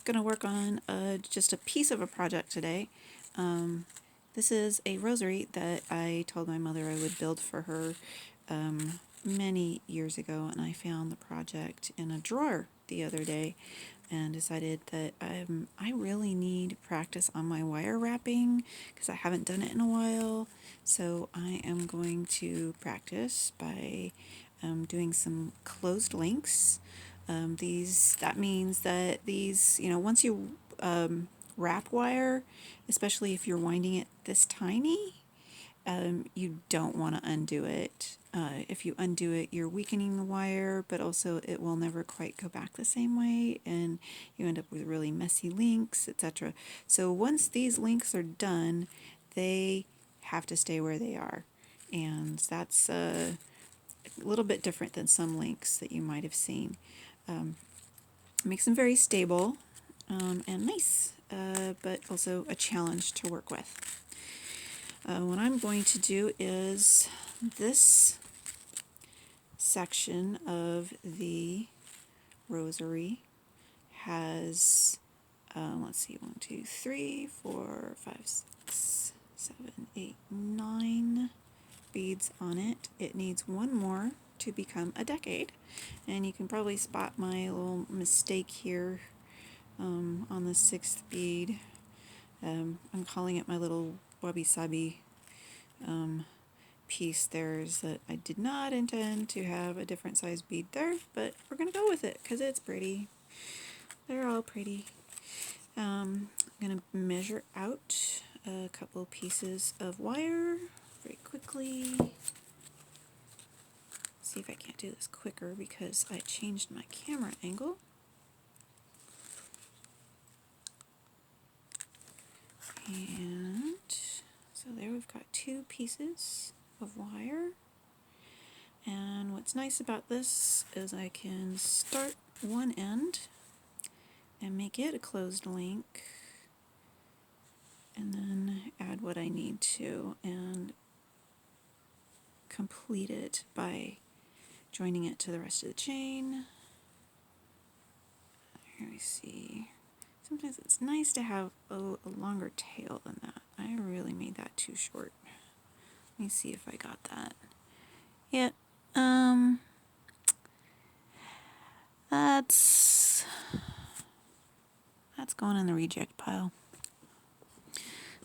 going to work on just a piece of a project today. This is a rosary that I told my mother I would build for her many years ago, and I found the project in a drawer the other day and decided that I really need practice on my wire wrapping because I haven't done it in a while. So I am going to practice by doing some closed links. That means that these, once you wrap wire, especially if you're winding it this tiny, you don't want to undo it. If you undo it, you're weakening the wire, but also it will never quite go back the same way, and you end up with really messy links, etc. So once these links are done, they have to stay where they are, and that's a little bit different than some links that you might have seen. Makes them very stable and nice, but also a challenge to work with. What I'm going to do is this section of the rosary has, let's see, 1, 2, 3, 4, 5, 6, 7, 8, 9 beads on it. It needs one more to become a decade, and you can probably spot my little mistake here on the 6th bead. I'm calling it my little wabi-sabi piece there, is that I did not intend to have a different size bead there, but we're going to go with it because it's pretty. They're all pretty. I'm going to measure out a couple pieces of wire very quickly. See if I can't do this quicker because I changed my camera angle. And so there we've got 2 pieces of wire. And what's nice about this is I can start one end and make it a closed link, and then add what I need to and complete it by joining it to the rest of the chain. Here we see. Sometimes it's nice to have a longer tail than that. I really made that too short. Let me see if I got that. Yeah, that's going in the reject pile.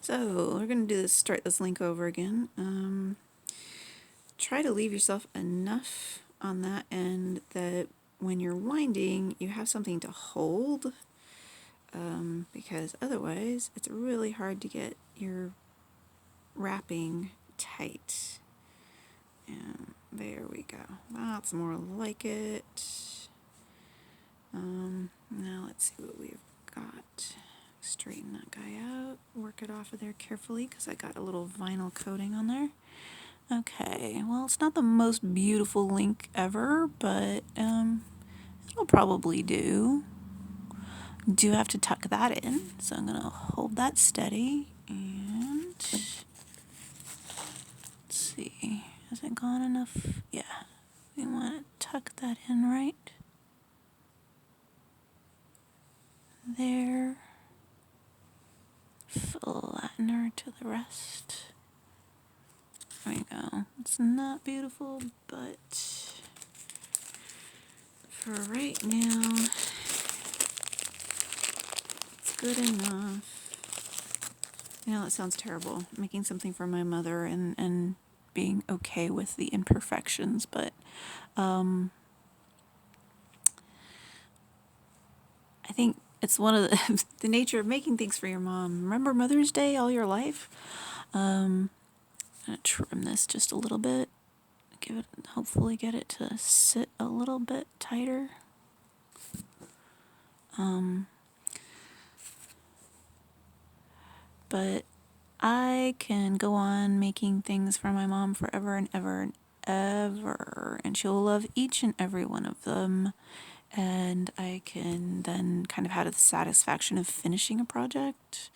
So we're going to do this, start this link over again. Try to leave yourself enough on that end that when you're winding, you have something to hold, because otherwise it's really hard to get your wrapping tight. And there we go. That's more like it. Now let's see what we've got. Straighten that guy out, work it off of there carefully because I got a little vinyl coating on there. Okay, well, it's not the most beautiful link ever, but it'll probably do. Do have to tuck that in, so I'm gonna hold that steady and let's see, has it gone enough? Yeah, we want to tuck that in right there. Flatten her to the rest. There we go. It's not beautiful, but for right now, it's good enough. I know that sounds terrible, making something for my mother and being okay with the imperfections, but I think it's one of the nature of making things for your mom. Remember Mother's Day all your life? I'm going to trim this just a little bit, hopefully get it to sit a little bit tighter. But I can go on making things for my mom forever and ever and ever, and she'll love each and every one of them. And I can then kind of have the satisfaction of finishing a project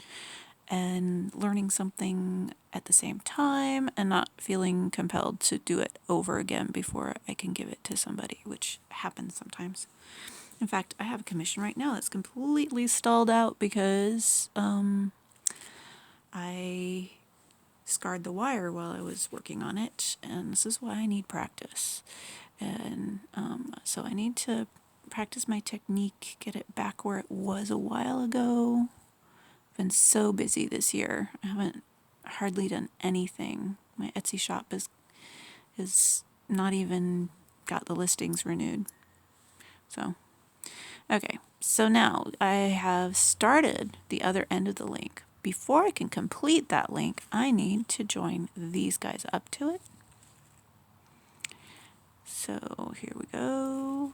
and learning something at the same time and not feeling compelled to do it over again before I can give it to somebody, which happens sometimes. In fact, I have a commission right now that's completely stalled out because I scarred the wire while I was working on it, and this is why I need practice. And so I need to practice my technique, get it back where it was a while ago. I've been so busy this year. I haven't hardly done anything. My Etsy shop is not even got the listings renewed. So, okay. So now I have started the other end of the link. Before I can complete that link, I need to join these guys up to it. So here we go.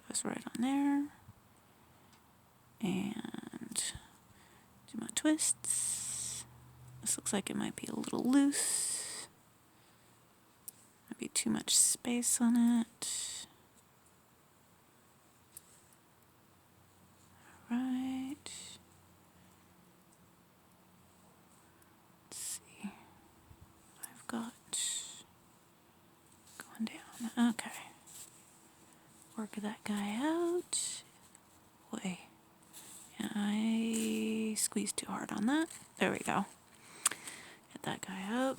Goes right on there. And do my twists. This looks like it might be a little loose. Might be too much space on it. All right. Let's see. I've got going down. Okay. Work that guy out. Boy. Yeah, I squeezed too hard on that. There we go. Get that guy up.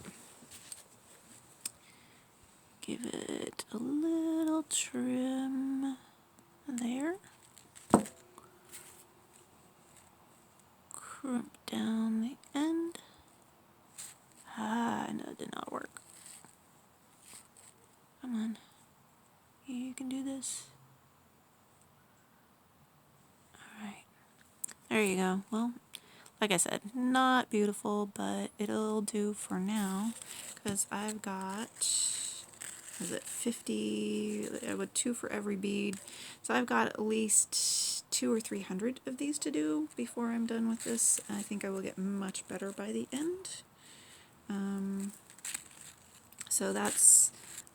Give it a little trim there. Crimp down the end. Ah, no, it did not work. Come on. You can do this. Alright. There you go. Well, like I said, not beautiful, but it'll do for now. Because I've got, is it 50, with 2 for every bead. So I've got at least 200 or 300 of these to do before I'm done with this. I think I will get much better by the end. So that's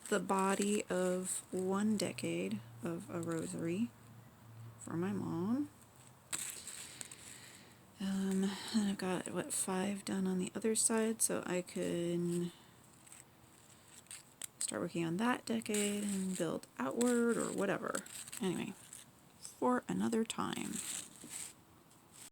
the body of 1 decade of a rosary for my mom. And I've got, what, 5 done on the other side, so I could start working on that decade and build outward or whatever. Anyway, for another time.